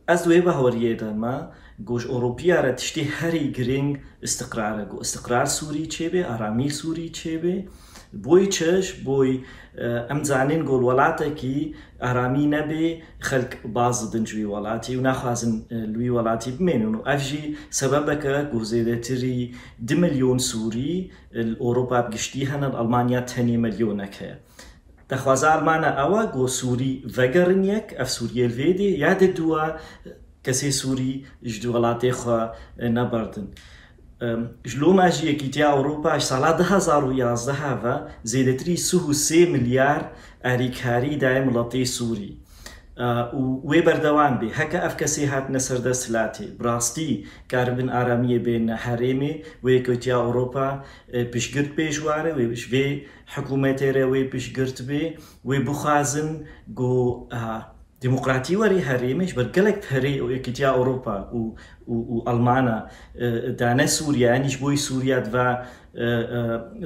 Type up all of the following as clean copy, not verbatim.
از دوی بهوریه دما گوش أوروبيا را تشتي هري جرينج استقرار سوري چه آرامی سوري چه بوی چش بوی ام زانين قول ولاتا كي آرامی نبي خلق باز دنجوي ولاتي وناخوازن لوي ولاتي بمينونو افجي سببك قوزيدة تري 2 مليون سوري الأوروبا بقشتي هنا ألمانيا 10 مليونك دخوازا ألمانا أوا قو سوري وگرنيك اف سوري الفيدي ياد دوا كسي سوري جدو ولاتي خوا نبردن جلو ماجي كيتيا أوروبا سالا 2011 زيدتري 3 مليار أريكاري دايم ملاتي سوري وی بردوام بی هکا اف کسی هات نسر دست لاتی براستی کاربن آرامی بین حریمی وی کتیا أوروبا پیشگرت بیشواره وی بشوی حکومتی را وی پیشگرت بی وی بخازن گو ديمقراطي وري هريمش برجلك هري وكتيا أوروبا وألمانا دانا سوريا يعني بوي سوريا دوا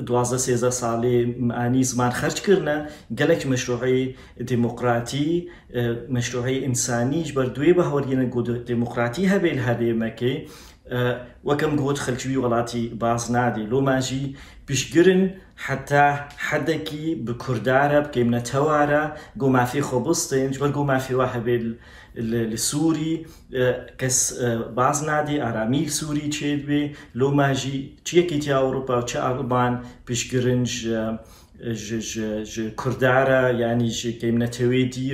دوازده سيزا سالي معني زمان خرج كرنا جلك مشروعي ديمقراطي مشروعي إنساني جبر دوي بهورينا جود ديمقراطي هبل هريمكي وكم جود خلشوي ولاتي باز نادي لو ماجي بيشجرن حتى حدكي بكردارة بكيمنا توارة جو ما في خبصتين جبر جو ما في واحد السوري كس باز نادي آراميل سوري تشيد بي لو ماجي تشي كيتيا أوروبا وتشي ألمان بيشجرن ج كردارة يعني ج كيمنا تويدي